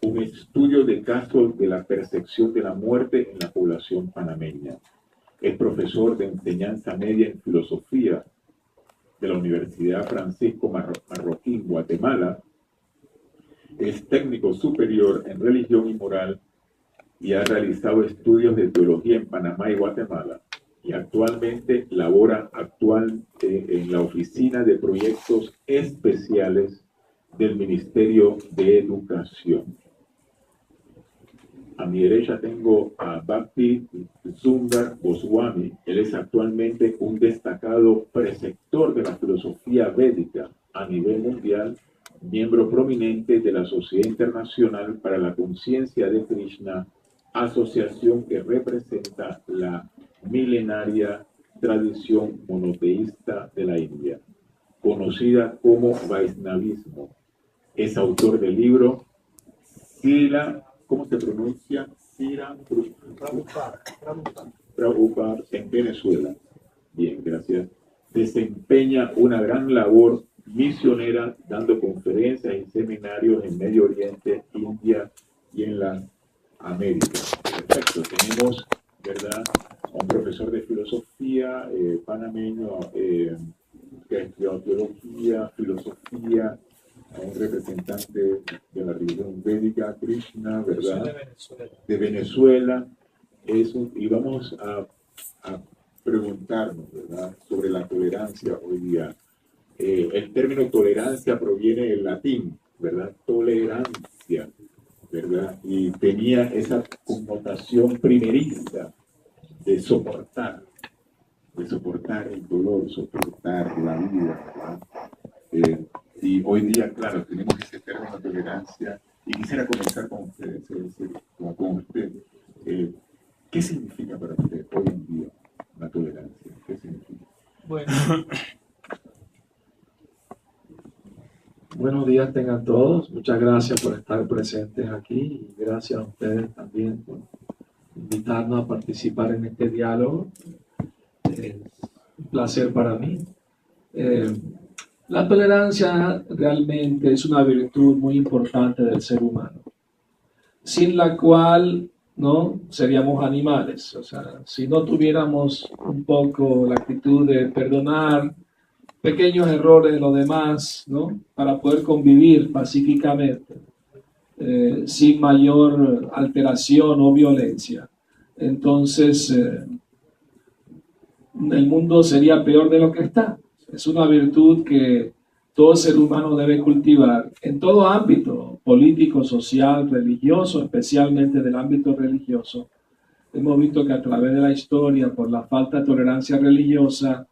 un estudio de casos de la percepción de la muerte en la población panameña. Es profesor de enseñanza media en filosofía de la Universidad Francisco Marroquín, Guatemala. Es técnico superior en religión y moral y ha realizado estudios de teología en Panamá y Guatemala. Y actualmente labora en la Oficina de Proyectos Especiales del Ministerio de Educación. A mi derecha tengo a Bhakti Sundar Goswami. Él es actualmente un destacado preceptor de la filosofía védica a nivel mundial, miembro prominente de la Sociedad Internacional para la Conciencia de Krishna, asociación que representa la milenaria tradición monoteísta de la India, conocida como Vaishnavismo. Es autor del libro Sila, ¿cómo se pronuncia? Sila Prabhupada en Venezuela. Bien, gracias. Desempeña una gran labor misionera dando conferencias y seminarios en Medio Oriente, India y en las Américas. Perfecto, tenemos, ¿verdad?, un profesor de filosofía panameño que ha estudiado teología, filosofía, a un representante de la religión védica, Krishna, ¿verdad?, de Venezuela. Y vamos a preguntarnos, ¿verdad?, sobre la tolerancia hoy día. El término tolerancia proviene del latín, ¿verdad? Tolerancia, ¿verdad? Y tenía esa connotación primeriza de soportar el dolor, soportar la vida, ¿verdad? Y hoy día, claro, tenemos ese término tolerancia. Y quisiera comenzar con usted, con usted. ¿Qué significa para usted hoy en día la tolerancia? ¿Qué significa? Bueno, buenos días tengan todos. Muchas gracias por estar presentes aquí y gracias a ustedes también por invitarnos a participar en este diálogo. Es un placer para mí. La tolerancia realmente es una virtud muy importante del ser humano, sin la cual no seríamos animales. O sea, si no tuviéramos un poco la actitud de perdonar pequeños errores de los demás, ¿no?, para poder convivir pacíficamente, sin mayor alteración o violencia, entonces el mundo sería peor de lo que está. Es una virtud que todo ser humano debe cultivar en todo ámbito, político, social, religioso, especialmente del ámbito religioso. Hemos visto que a través de la historia, por la falta de tolerancia religiosa,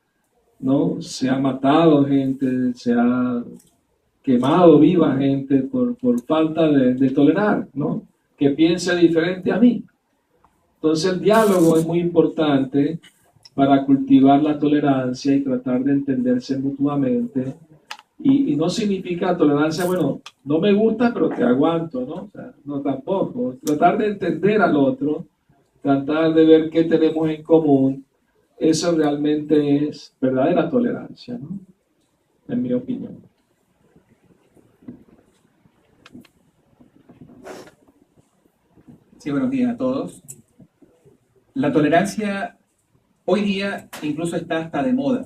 ¿no?, se ha matado gente, se ha quemado viva gente por falta de tolerar, ¿no?, que piense diferente a mí. Entonces el diálogo es muy importante para cultivar la tolerancia y tratar de entenderse mutuamente. Y no significa tolerancia, bueno, no me gusta, pero te aguanto, ¿no? O sea, no tampoco. Tratar de entender al otro, tratar de ver qué tenemos en común, eso realmente es verdadera tolerancia, ¿no?, en mi opinión. Sí, buenos días a todos. La tolerancia hoy día incluso está hasta de moda.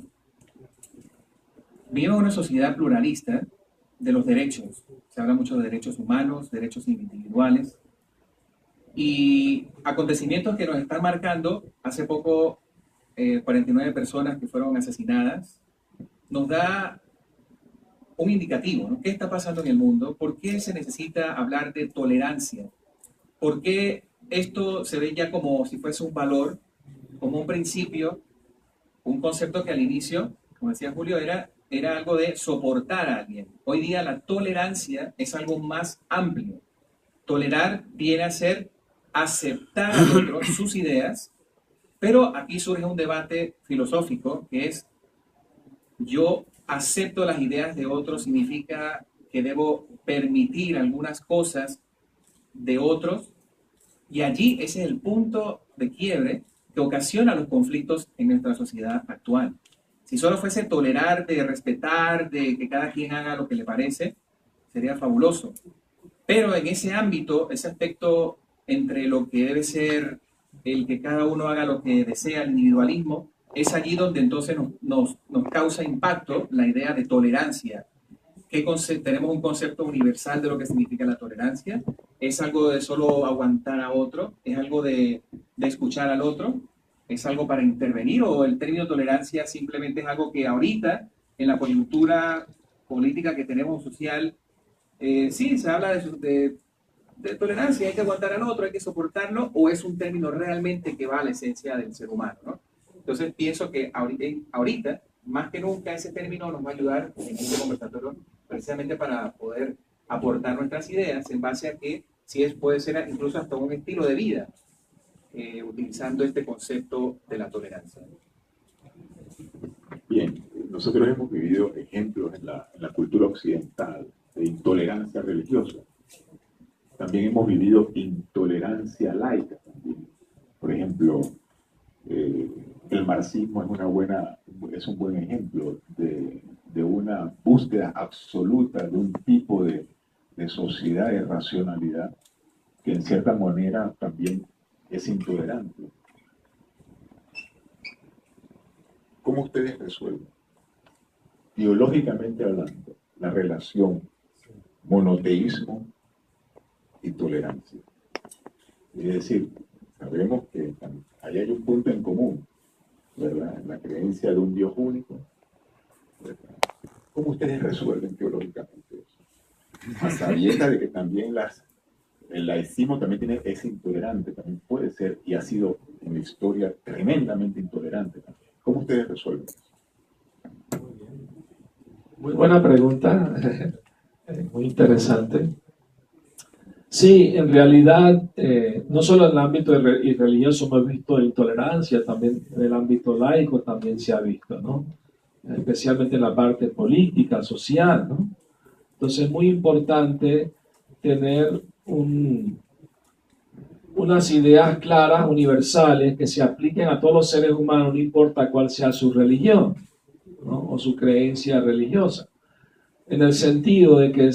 Vivimos en una sociedad pluralista de los derechos. Se habla mucho de derechos humanos, derechos individuales. Y acontecimientos que nos están marcando, hace poco 49 personas que fueron asesinadas, nos da un indicativo, ¿no? ¿Qué está pasando en el mundo? ¿Por qué se necesita hablar de tolerancia? ¿Por qué esto se ve ya como si fuese un valor, como un principio, un concepto que al inicio, como decía Julio, era algo de soportar a alguien? Hoy día la tolerancia es algo más amplio. Tolerar viene a ser aceptar al otro, sus ideas, pero aquí surge un debate filosófico que es: yo acepto las ideas de otros, significa que debo permitir algunas cosas de otros, y allí ese es el punto de quiebre que ocasiona los conflictos en nuestra sociedad actual. Si solo fuese tolerar, de respetar, de que cada quien haga lo que le parece, sería fabuloso. Pero en ese ámbito, ese aspecto entre lo que debe ser el que cada uno haga lo que desea, el individualismo, es allí donde entonces nos causa impacto la idea de tolerancia. Tenemos un concepto universal de lo que significa la tolerancia. Es algo de solo aguantar a otro, es algo de escuchar al otro, es algo para intervenir, o el término tolerancia simplemente es algo que ahorita, en la coyuntura política que tenemos social, sí, se habla de tolerancia, hay que aguantar al otro, hay que soportarlo, o es un término realmente que va a la esencia del ser humano, ¿no? Entonces pienso que ahorita, más que nunca, ese término nos va a ayudar en este conversatorio precisamente para poder aportar nuestras ideas en base a que puede ser incluso hasta un estilo de vida, utilizando este concepto de la tolerancia. Bien, nosotros hemos vivido ejemplos en la cultura occidental de intolerancia religiosa. También hemos vivido intolerancia laica. También. Por ejemplo, el marxismo es un buen ejemplo de una búsqueda absoluta de un tipo de sociedad de racionalidad que en cierta manera también es intolerante. ¿Cómo ustedes resuelven, teológicamente hablando, la relación monoteísmo y tolerancia? Es decir, sabemos que ahí hay un punto en común, ¿verdad? La creencia de un Dios único, ¿verdad? ¿Cómo ustedes resuelven teológicamente eso? A sabiendas de que también el laicismo también es intolerante, también puede ser y ha sido en la historia tremendamente intolerante también. ¿Cómo ustedes resuelven eso? Muy buena pregunta, muy interesante. Sí, en realidad, no solo en el ámbito religioso hemos visto intolerancia, también en el ámbito laico también se ha visto, ¿no? Especialmente en la parte política, social, ¿no? Entonces es muy importante tener unas ideas claras, universales, que se apliquen a todos los seres humanos, no importa cuál sea su religión, ¿no? O su creencia religiosa. En el sentido de que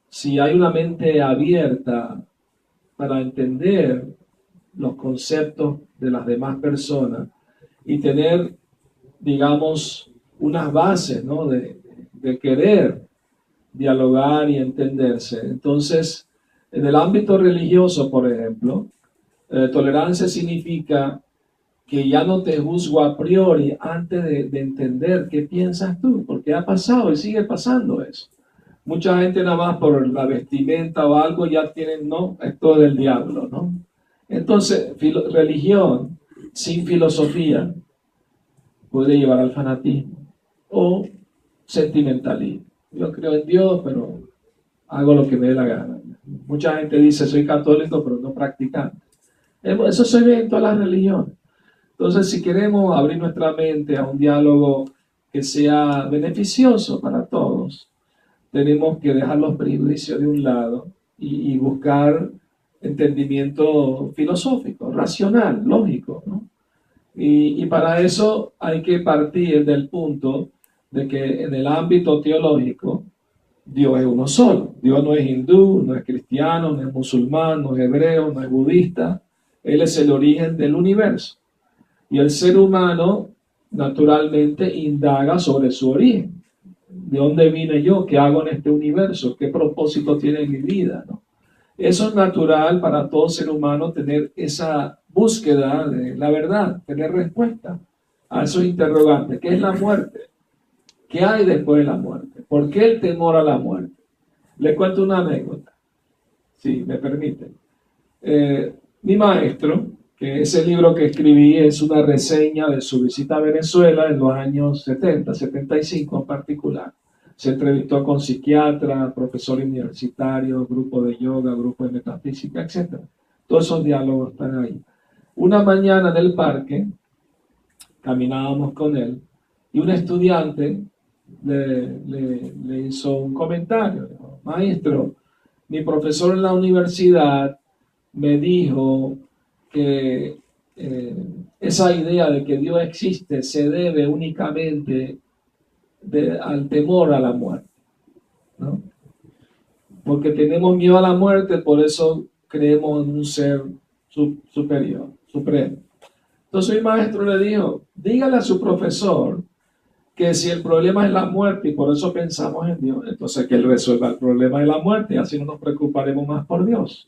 si hay una mente abierta para entender los conceptos de las demás personas y tener, digamos, unas bases, ¿no? de querer dialogar y entenderse. Entonces, en el ámbito religioso, por ejemplo, tolerancia significa que ya no te juzgo a priori antes de entender qué piensas tú, porque ha pasado y sigue pasando eso. Mucha gente nada más por la vestimenta o algo ya tienen, no, esto es del diablo, ¿no? Entonces, religión sin filosofía puede llevar al fanatismo o sentimentalismo. Yo creo en Dios, pero hago lo que me dé la gana. Mucha gente dice, soy católico, pero no practicante. Eso se ve en todas las religiones. Entonces, si queremos abrir nuestra mente a un diálogo que sea beneficioso para todos, tenemos que dejar los prejuicios de un lado y buscar entendimiento filosófico, racional, lógico, ¿no? Y para eso hay que partir del punto de que en el ámbito teológico Dios es uno solo. Dios no es hindú, no es cristiano, no es musulmán, no es hebreo, no es budista. Él es el origen del universo. Y el ser humano naturalmente indaga sobre su origen. ¿De dónde vine yo? ¿Qué hago en este universo? ¿Qué propósito tiene mi vida? ¿No? Eso es natural para todo ser humano, tener esa búsqueda de la verdad, tener respuesta a esos interrogantes. ¿Qué es la muerte? ¿Qué hay después de la muerte? ¿Por qué el temor a la muerte? Les cuento una anécdota, si me permiten. Mi maestro, que ese libro que escribí es una reseña de su visita a Venezuela en los años 70, 75 en particular. Se entrevistó con psiquiatras, profesores universitarios, grupos de yoga, grupos de metafísica, etc. Todos esos diálogos están ahí. Una mañana en el parque, caminábamos con él, y un estudiante le hizo un comentario. Dijo, maestro, mi profesor en la universidad me dijo que esa idea de que Dios existe se debe únicamente al temor a la muerte, ¿no? porque tenemos miedo a la muerte, por eso creemos en un ser superior, supremo. Entonces mi maestro le dijo, dígale a su profesor que si el problema es la muerte y por eso pensamos en Dios, entonces que Él resuelva el problema de la muerte y así no nos preocuparemos más por Dios.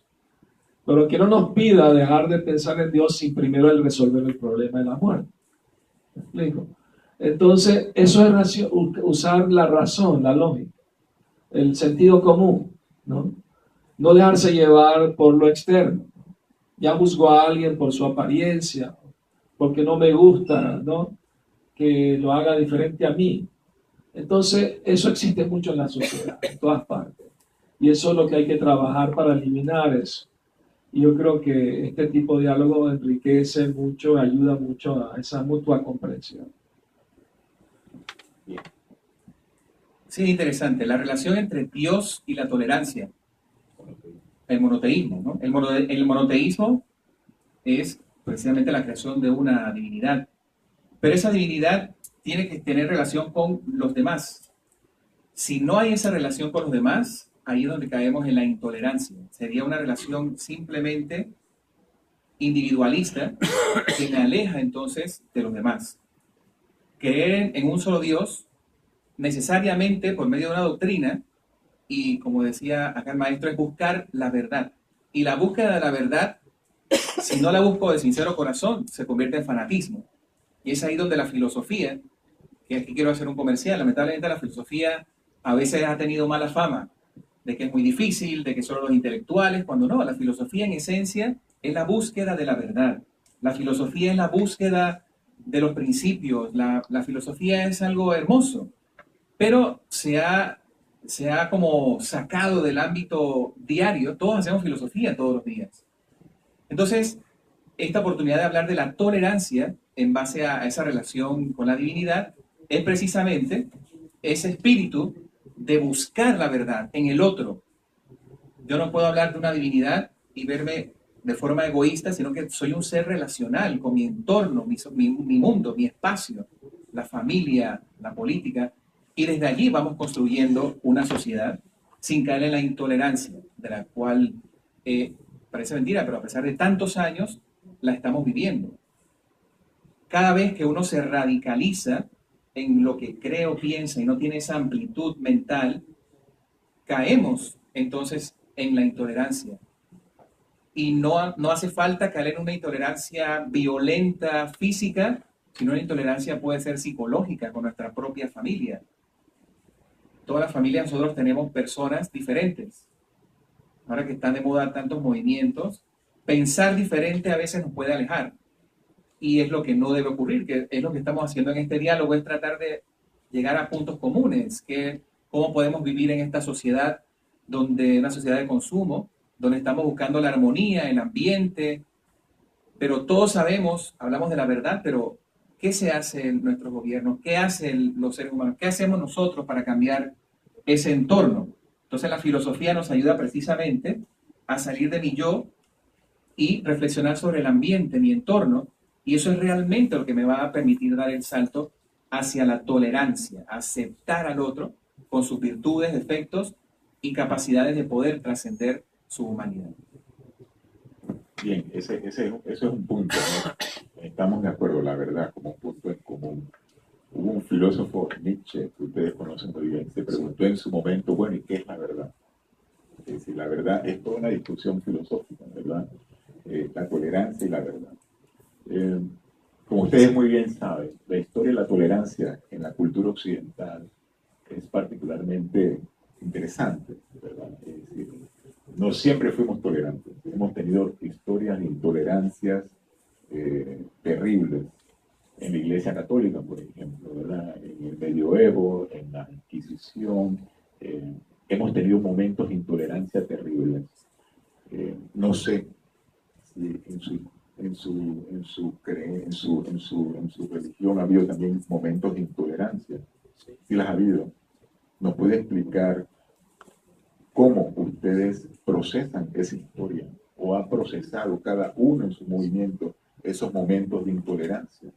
Pero que no nos pida dejar de pensar en Dios sin primero Él resolver el problema de la muerte. ¿Me explico? Entonces, eso es usar la razón, la lógica, el sentido común, ¿no? No dejarse llevar por lo externo. Ya juzgo a alguien por su apariencia, porque no me gusta, ¿no?, que lo haga diferente a mí. Entonces, eso existe mucho en la sociedad, en todas partes. Y eso es lo que hay que trabajar para eliminar eso. Y yo creo que este tipo de diálogo enriquece mucho, ayuda mucho a esa mutua comprensión. Sí, interesante. La relación entre Dios y la tolerancia. El monoteísmo, ¿no? El monoteísmo es precisamente la creación de una divinidad. Pero esa divinidad tiene que tener relación con los demás. Si no hay esa relación con los demás, ahí es donde caemos en la intolerancia. Sería una relación simplemente individualista que me aleja entonces de los demás. Creer en un solo Dios, necesariamente por medio de una doctrina, y como decía acá el maestro, es buscar la verdad. Y la búsqueda de la verdad, si no la busco de sincero corazón, se convierte en fanatismo. Y es ahí donde la filosofía, que aquí quiero hacer un comercial, lamentablemente la filosofía a veces ha tenido mala fama, de que es muy difícil, de que solo los intelectuales, cuando no, la filosofía en esencia es la búsqueda de la verdad. La filosofía es la búsqueda de los principios, la filosofía es algo hermoso, pero se ha como sacado del ámbito diario. Todos hacemos filosofía todos los días. Entonces, esta oportunidad de hablar de la tolerancia en base a esa relación con la divinidad es precisamente ese espíritu de buscar la verdad en el otro. Yo no puedo hablar de una divinidad y verme de forma egoísta, sino que soy un ser relacional con mi entorno, mi mundo, mi espacio, la familia, la política, y desde allí vamos construyendo una sociedad sin caer en la intolerancia, de la cual parece mentira, pero a pesar de tantos años, la estamos viviendo. Cada vez que uno se radicaliza en lo que cree o piensa y no tiene esa amplitud mental, caemos entonces en la intolerancia. Y no hace falta caer en una intolerancia violenta, física, sino una intolerancia puede ser psicológica con nuestra propia familia. Todas las familias nosotros tenemos personas diferentes. Ahora que están de moda tantos movimientos, pensar diferente a veces nos puede alejar. Y es lo que no debe ocurrir, que es lo que estamos haciendo en este diálogo, es tratar de llegar a puntos comunes, que cómo podemos vivir en esta sociedad, una sociedad de consumo, donde estamos buscando la armonía, el ambiente, pero todos sabemos, hablamos de la verdad, pero ¿qué se hace en nuestros gobiernos? ¿Qué hacen los seres humanos? ¿Qué hacemos nosotros para cambiar ese entorno? Entonces la filosofía nos ayuda precisamente a salir de mi yo y reflexionar sobre el ambiente, mi entorno, y eso es realmente lo que me va a permitir dar el salto hacia la tolerancia, aceptar al otro con sus virtudes, defectos y capacidades de poder trascender su humanidad. Bien, eso es un punto, ¿no? Estamos de acuerdo, la verdad, como un punto en común. Hubo un filósofo, Nietzsche, que ustedes conocen muy bien, se preguntó en su momento, bueno, ¿y qué es la verdad? Es decir, la verdad es toda una discusión filosófica, ¿verdad? La tolerancia y la verdad. Como ustedes muy bien saben, la historia de la tolerancia en la cultura occidental es particularmente interesante, ¿verdad? Es decir, no siempre fuimos tolerantes. Hemos tenido historias de intolerancias terribles en la Iglesia Católica, por ejemplo, ¿verdad? En el Medioevo, en la Inquisición, hemos tenido momentos de intolerancia terribles. No sé si en su religión ha habido también momentos de intolerancia. Sí las ha habido. ¿Nos puede explicar cómo ustedes procesan esa historia o ha procesado cada uno en su movimiento esos momentos de intolerancia?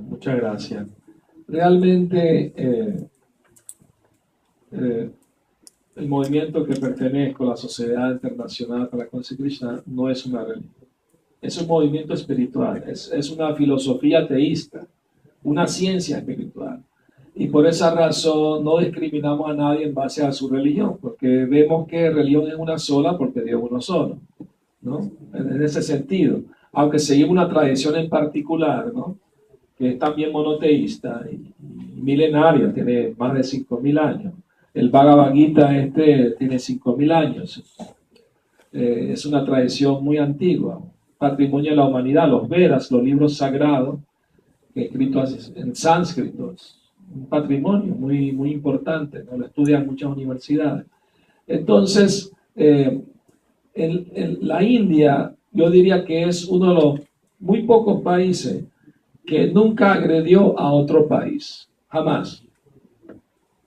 Muchas gracias. Realmente el movimiento que pertenezco, la Sociedad Internacional para la Conciencia Krishna, no es una religión. Es un movimiento espiritual, es una filosofía teísta, una ciencia espiritual. Y por esa razón no discriminamos a nadie en base a su religión, porque vemos que religión es una sola porque Dios es uno solo, ¿no? En ese sentido, aunque seguimos una tradición en particular, ¿no? Que es también monoteísta y milenaria, tiene más de 5.000 años. El Bhagavad Gita tiene 5.000 años. Es una tradición muy antigua, patrimonio de la humanidad. Los Vedas, los libros sagrados, escritos en sánscrito, un patrimonio muy, muy importante, ¿no? Lo estudian muchas universidades. Entonces, la India, yo diría que es uno de los muy pocos países que nunca agredió a otro país, jamás.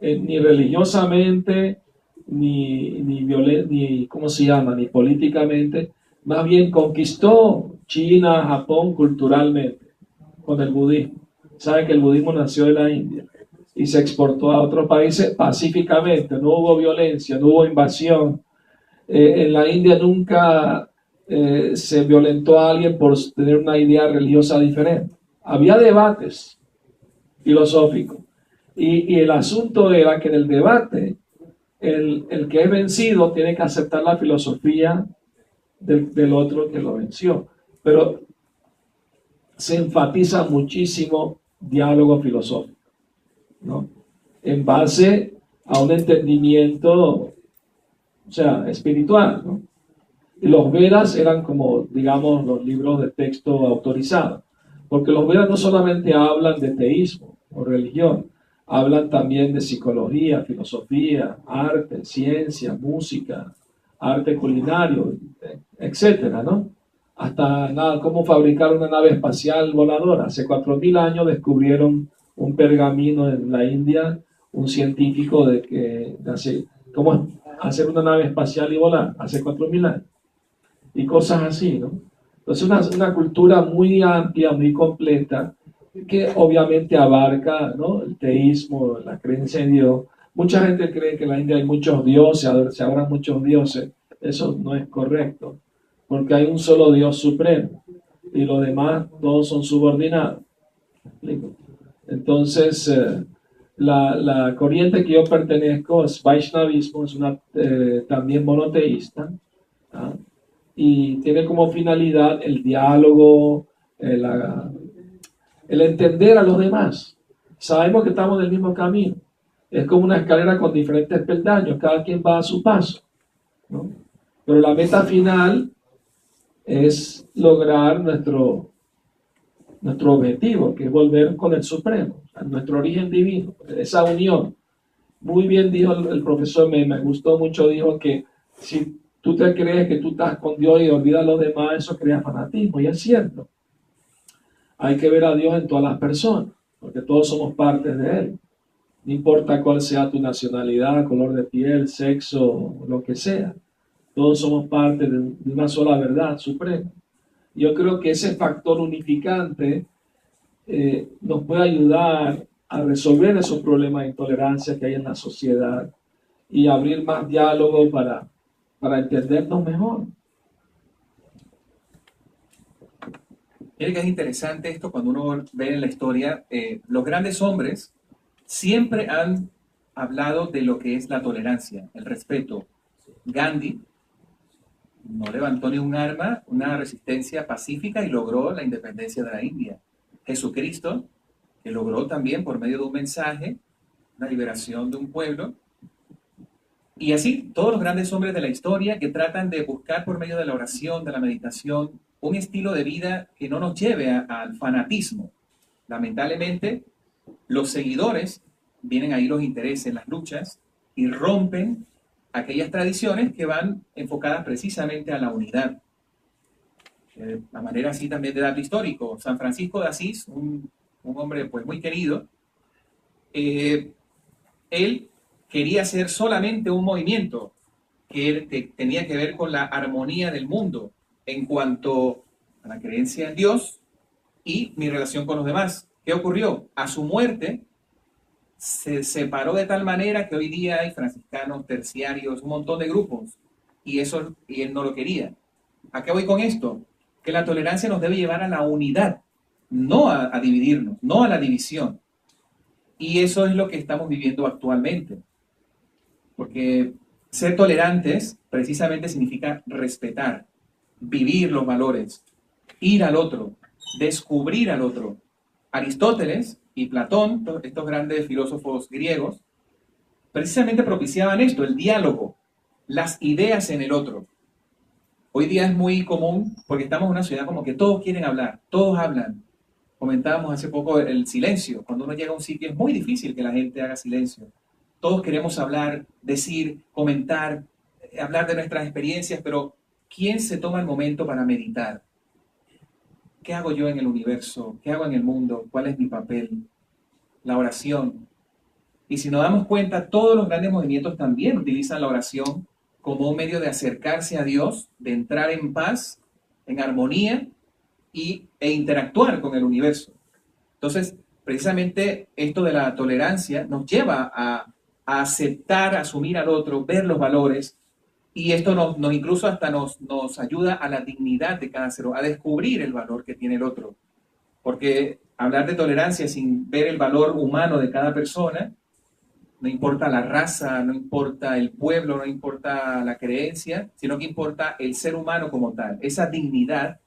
Ni religiosamente, ni ¿cómo se llama? Ni políticamente. Más bien conquistó China, Japón culturalmente con el budismo. Sabe que el budismo nació de la India y se exportó a otros países pacíficamente. No hubo violencia, no hubo invasión. En la India nunca se violentó a alguien por tener una idea religiosa diferente. Había debates filosóficos y el asunto era que en el debate el que es vencido tiene que aceptar la filosofía del otro que lo venció, pero se enfatiza muchísimo diálogo filosófico, ¿no? En base a un entendimiento, o sea, espiritual, ¿no? Y los Vedas eran como, digamos, los libros de texto autorizados, porque los Vedas no solamente hablan de teísmo o religión, hablan también de psicología, filosofía, arte, ciencia, música, arte culinario, etcétera, ¿no? Hasta nada, cómo fabricar una nave espacial voladora. Hace 4.000 años descubrieron un pergamino en la India, un científico de cómo hacer una nave espacial y volar, hace 4.000 años. Y cosas así, ¿no? Entonces una cultura muy amplia, muy completa, que obviamente abarca, ¿no? El teísmo, la creencia en Dios. Mucha gente cree que en la India hay muchos dioses, se adoran muchos dioses. Eso no es correcto, porque hay un solo Dios supremo y los demás todos son subordinados. Entonces, la corriente que yo pertenezco es Vaishnavismo, es una también monoteísta, ¿ah? Y tiene como finalidad el diálogo, el entender a los demás. Sabemos que estamos en el mismo camino. Es como una escalera con diferentes peldaños, cada quien va a su paso, ¿no? Pero la meta final es lograr nuestro objetivo, que es volver con el Supremo, a nuestro origen divino, esa unión. Muy bien dijo el profesor, me gustó mucho, dijo que si tú te crees que tú estás con Dios y olvidas a los demás, eso crea fanatismo, y es cierto. Hay que ver a Dios en todas las personas, porque todos somos parte de Él. No importa cuál sea tu nacionalidad, color de piel, sexo, lo que sea. Todos somos parte de una sola verdad suprema. Yo creo que ese factor unificante nos puede ayudar a resolver esos problemas de intolerancia que hay en la sociedad y abrir más diálogo para entendernos mejor. Mira que es interesante esto cuando uno ve en la historia, los grandes hombres siempre han hablado de lo que es la tolerancia, el respeto. Gandhi no levantó ni un arma, una resistencia pacífica y logró la independencia de la India. Jesucristo, que logró también por medio de un mensaje, la liberación de un pueblo. Y así, todos los grandes hombres de la historia que tratan de buscar por medio de la oración, de la meditación, un estilo de vida que no nos lleve al fanatismo. Lamentablemente, los seguidores, vienen ahí los intereses, las luchas, y rompen aquellas tradiciones que van enfocadas precisamente a la unidad. La manera así también de dato histórico. San Francisco de Asís, un hombre pues muy querido, él quería hacer solamente un movimiento que tenía que ver con la armonía del mundo en cuanto a la creencia en Dios y mi relación con los demás. ¿Qué ocurrió? A su muerte se separó de tal manera que hoy día hay franciscanos, terciarios, un montón de grupos, y él no lo quería. ¿A qué voy con esto? Que la tolerancia nos debe llevar a la unidad, no a dividirnos, no a la división. Y eso es lo que estamos viviendo actualmente. Porque ser tolerantes precisamente significa respetar, vivir los valores, ir al otro, descubrir al otro. Aristóteles y Platón, estos grandes filósofos griegos, precisamente propiciaban esto, el diálogo, las ideas en el otro. Hoy día es muy común porque estamos en una ciudad como que todos quieren hablar, todos hablan. Comentábamos hace poco el silencio. Cuando uno llega a un sitio es muy difícil que la gente haga silencio. Todos queremos hablar, decir, comentar, hablar de nuestras experiencias, pero ¿quién se toma el momento para meditar? ¿Qué hago yo en el universo? ¿Qué hago en el mundo? ¿Cuál es mi papel? La oración. Y si nos damos cuenta, todos los grandes movimientos también utilizan la oración como un medio de acercarse a Dios, de entrar en paz, en armonía e interactuar con el universo. Entonces, precisamente esto de la tolerancia nos lleva a aceptar, a asumir al otro, ver los valores, y esto nos incluso hasta nos ayuda a la dignidad de cada ser, a descubrir el valor que tiene el otro. Porque hablar de tolerancia sin ver el valor humano de cada persona, no importa la raza, no importa el pueblo, no importa la creencia, sino que importa el ser humano como tal, esa dignidad.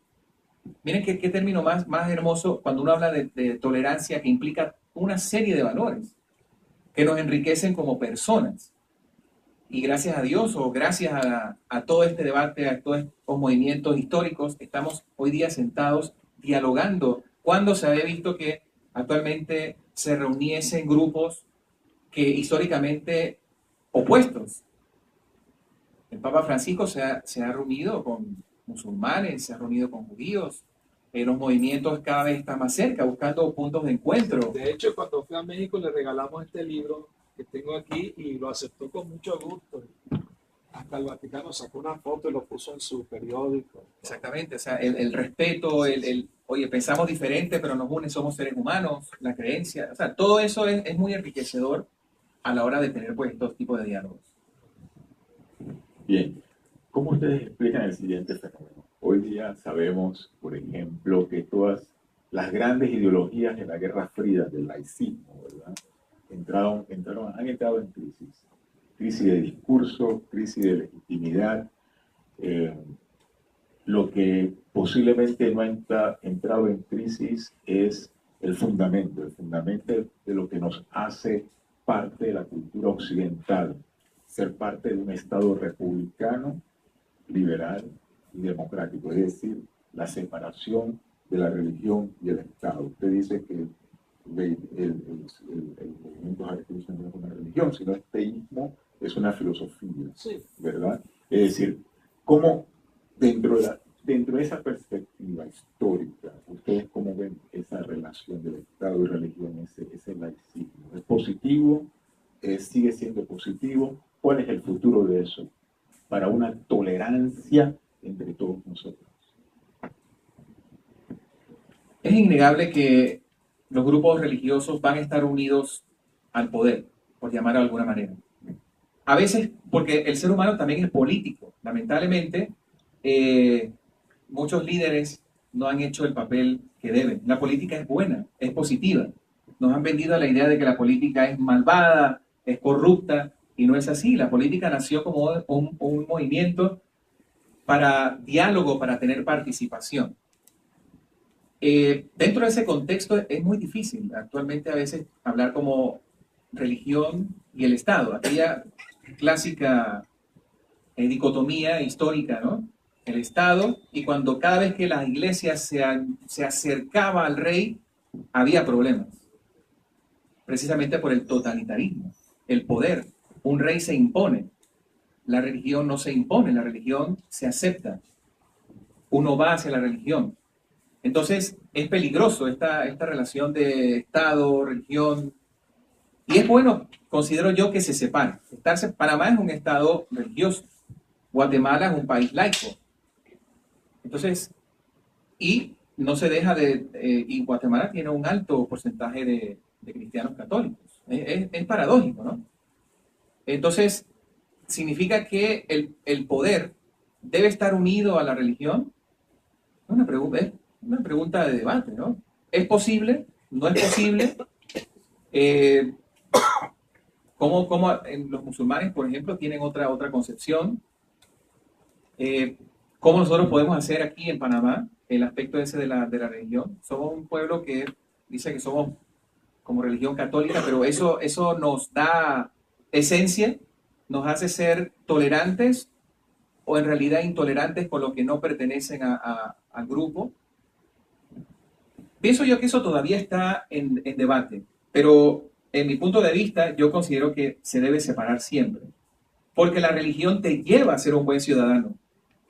Miren qué término más hermoso cuando uno habla de tolerancia, que implica una serie de valores que nos enriquecen como personas. Y gracias a Dios, o gracias a todo este debate, a todos estos movimientos históricos, estamos hoy día sentados dialogando. ¿Cuándo se había visto que actualmente se reuniesen grupos que históricamente opuestos? El Papa Francisco se ha reunido con musulmanes, se ha reunido con judíos. Los movimientos cada vez están más cerca, buscando puntos de encuentro. De hecho, cuando fui a México le regalamos este libro que tengo aquí y lo aceptó con mucho gusto. Hasta el Vaticano sacó una foto y lo puso en su periódico. Exactamente, o sea, el respeto, oye, pensamos diferente, pero nos une, somos seres humanos, la creencia, o sea, todo eso es muy enriquecedor a la hora de tener pues estos tipos de diálogos. Bien, ¿cómo ustedes explican el siguiente fenómeno? Hoy día sabemos, por ejemplo, que todas las grandes ideologías de la Guerra Fría, del laicismo, ¿verdad? Han entrado en crisis. Crisis de discurso, crisis de legitimidad. Lo que posiblemente no ha entrado en crisis es el fundamento de lo que nos hace parte de la cultura occidental, ser parte de un Estado republicano, liberal y democrático, es decir, la separación de la religión y el Estado. Usted dice que el movimiento Hare no es una religión, sino el teísmo es una filosofía, sí, ¿verdad? Es decir, ¿cómo dentro de esa perspectiva histórica, ustedes cómo ven esa relación del Estado y religión, ese laicismo? ¿Es positivo? ¿Sigue siendo positivo? ¿Cuál es el futuro de eso para una tolerancia entre todos nosotros? Es innegable que los grupos religiosos van a estar unidos al poder, por llamarlo de alguna manera. A veces, porque el ser humano también es político. Lamentablemente, muchos líderes no han hecho el papel que deben. La política es buena, es positiva. Nos han vendido la idea de que la política es malvada, es corrupta, y no es así. La política nació como un movimiento para diálogo, para tener participación. Dentro de ese contexto es muy difícil actualmente a veces hablar como religión y el Estado, aquella clásica dicotomía histórica, ¿no? El Estado, y cuando cada vez que las iglesias se acercaba al rey, había problemas, precisamente por el totalitarismo, el poder. Un rey se impone, la religión no se impone, la religión se acepta. Uno va hacia la religión. Entonces, es peligroso esta relación de Estado, religión, y es bueno, considero yo, que se separe. Panamá es un Estado religioso, Guatemala es un país laico. Entonces, y no se deja y Guatemala tiene un alto porcentaje de cristianos católicos. Es paradójico, ¿no? Entonces, ¿significa que el poder debe estar unido a la religión? Es una pregunta de debate, ¿no? ¿Es posible? ¿No es posible? Eh, ¿cómo los musulmanes, por ejemplo, tienen otra concepción? ¿Cómo nosotros podemos hacer aquí en Panamá el aspecto ese de la religión? Somos un pueblo que dice que somos como religión católica, pero eso nos da esencia, nos hace ser tolerantes o en realidad intolerantes con los que no pertenecen al grupo. Pienso yo que eso todavía está en debate, pero en mi punto de vista yo considero que se debe separar siempre, porque la religión te lleva a ser un buen ciudadano,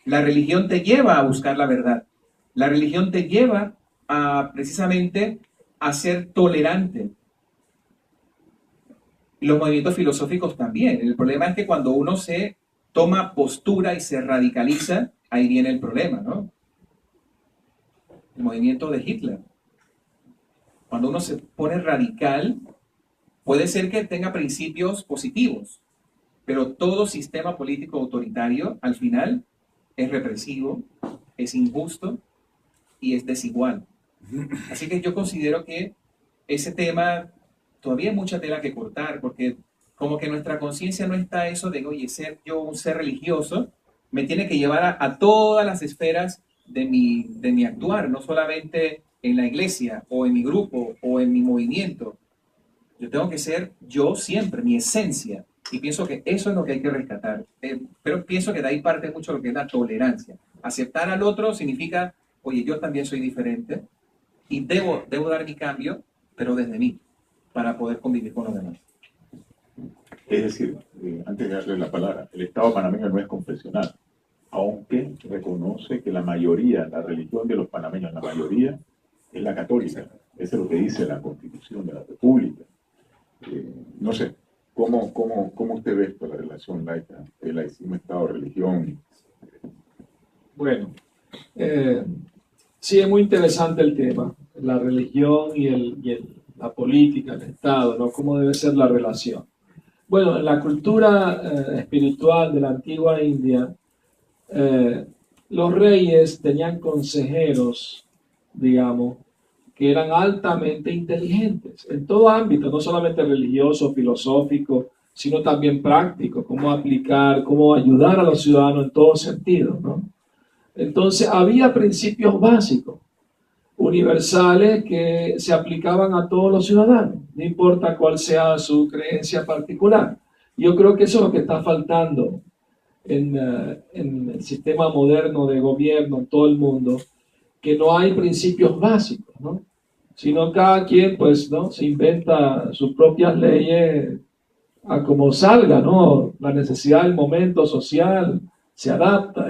la religión te lleva a buscar la verdad, la religión te lleva a precisamente a ser tolerante. Y los movimientos filosóficos también. El problema es que cuando uno se toma postura y se radicaliza, ahí viene el problema, ¿no? El movimiento de Hitler. Cuando uno se pone radical, puede ser que tenga principios positivos, pero todo sistema político autoritario, al final, es represivo, es injusto y es desigual. Así que yo considero que ese tema todavía hay mucha tela que cortar, porque como que nuestra conciencia no está eso de, oye, ser yo un ser religioso, me tiene que llevar a todas las esferas de mi actuar, no solamente en la iglesia, o en mi grupo, o en mi movimiento. Yo tengo que ser yo siempre, mi esencia, y pienso que eso es lo que hay que rescatar. Pero pienso que de ahí parte mucho lo que es la tolerancia. Aceptar al otro significa, oye, yo también soy diferente, y debo dar mi cambio, pero desde mí, para poder convivir con los demás. Es decir, antes de darle la palabra, el Estado panameño no es confesional, aunque reconoce que la mayoría, la religión de los panameños, la mayoría es la católica. Eso es lo que dice la Constitución de la República. No sé, ¿cómo usted ve esto, la relación laica, el laicismo, Estado, religión? Bueno, sí, es muy interesante el tema, la religión y la política, el Estado, ¿no? ¿Cómo debe ser la relación? Bueno, en la cultura espiritual de la antigua India, los reyes tenían consejeros, digamos, que eran altamente inteligentes en todo ámbito, no solamente religioso, filosófico, sino también práctico, cómo aplicar, cómo ayudar a los ciudadanos en todo sentido, ¿no? Entonces, había principios básicos, universales, que se aplicaban a todos los ciudadanos, no importa cuál sea su creencia particular. Yo creo que eso es lo que está faltando en el sistema moderno de gobierno en todo el mundo, que no hay principios básicos, ¿no? Sino cada quien, pues, ¿no?, se inventa sus propias leyes a como salga, ¿no? La necesidad del momento social se adapta,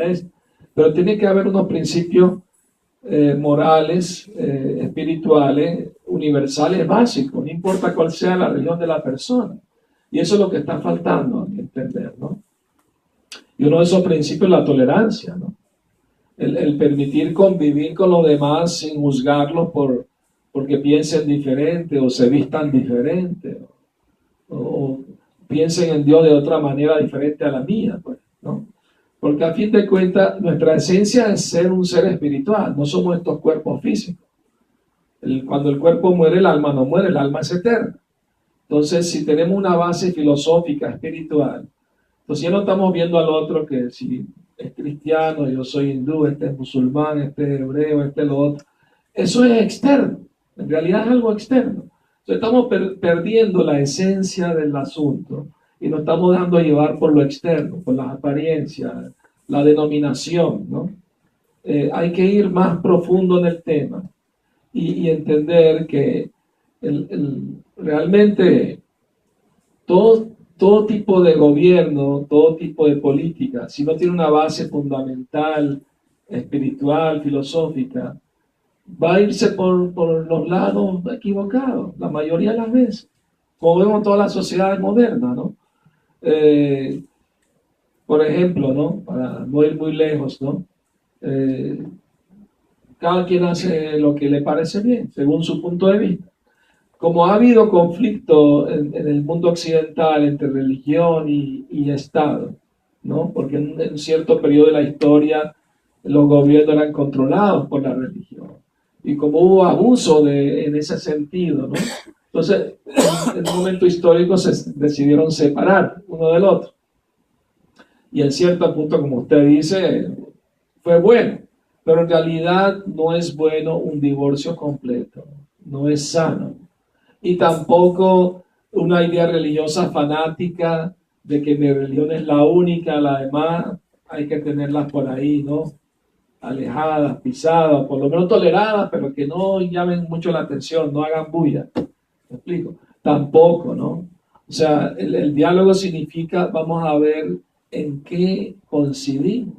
pero tiene que haber unos principios morales, espirituales, universales, básicos, no importa cuál sea la religión de la persona. Y eso es lo que está faltando, a mi entender, ¿no? Y uno de esos principios es la tolerancia, ¿no? El permitir convivir con los demás sin juzgarlos porque piensen diferente o se vistan diferente o piensen en Dios de otra manera diferente a la mía, pues, ¿no? Porque a fin de cuentas nuestra esencia es ser un ser espiritual, no somos estos cuerpos físicos. Cuando el cuerpo muere, el alma no muere, el alma es eterna. Entonces, si tenemos una base filosófica, espiritual, entonces ya no estamos viendo al otro que si es cristiano, yo soy hindú, este es musulmán, este es hebreo, este es lo otro. Eso es externo, en realidad es algo externo. Entonces estamos perdiendo la esencia del asunto y nos estamos dejando llevar por lo externo, por las apariencias, la denominación, ¿no? Hay que ir más profundo en el tema y entender que realmente todo tipo de gobierno, todo tipo de política, si no tiene una base fundamental, espiritual, filosófica, va a irse por los lados equivocados, la mayoría de las veces, como vemos en todas las sociedades modernas, ¿no? Por ejemplo, ¿no?, para no ir muy lejos, ¿no?, cada quien hace lo que le parece bien, según su punto de vista. como ha habido conflicto en el mundo occidental entre religión y Estado, ¿no? Porque en un cierto periodo de la historia los gobiernos eran controlados por la religión. Y como hubo abuso en ese sentido, ¿no? Entonces, en un momento histórico se decidieron separar uno del otro. Y en cierto punto, como usted dice, fue bueno. Pero en realidad no es bueno un divorcio completo. No es sano. Y tampoco una idea religiosa fanática de que mi religión es la única, la demás hay que tenerlas por ahí, ¿no? Alejadas, pisadas, por lo menos toleradas, pero que no llamen mucho la atención, no hagan bulla. ¿Me explico? Tampoco, ¿no? O sea, el diálogo significa, vamos a ver en qué coincidimos,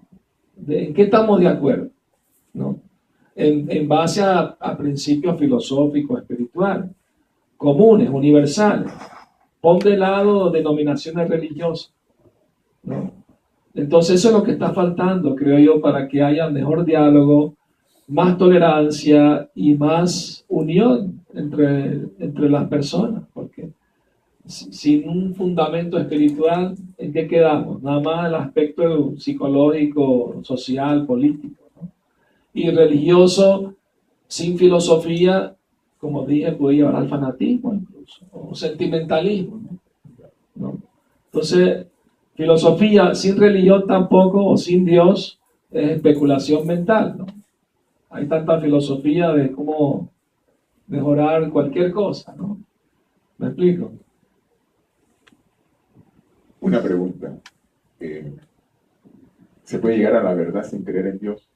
en qué estamos de acuerdo, ¿no? En base a principios filosóficos, espirituales, comunes, universales. Pon de lado denominaciones religiosas, ¿no? Entonces eso es lo que está faltando, creo yo, para que haya mejor diálogo, más tolerancia y más unión entre las personas, porque sin un fundamento espiritual, ¿en qué quedamos? Nada más el aspecto psicológico, social, político, ¿no? Y religioso, sin filosofía, como dije, puede llevar al fanatismo incluso, o sentimentalismo, ¿no? Entonces, filosofía sin religión tampoco, o sin Dios, es especulación mental, ¿no? Hay tanta filosofía de cómo mejorar cualquier cosa, ¿no? ¿Me explico? Una pregunta. ¿Se puede llegar a la verdad sin creer en Dios?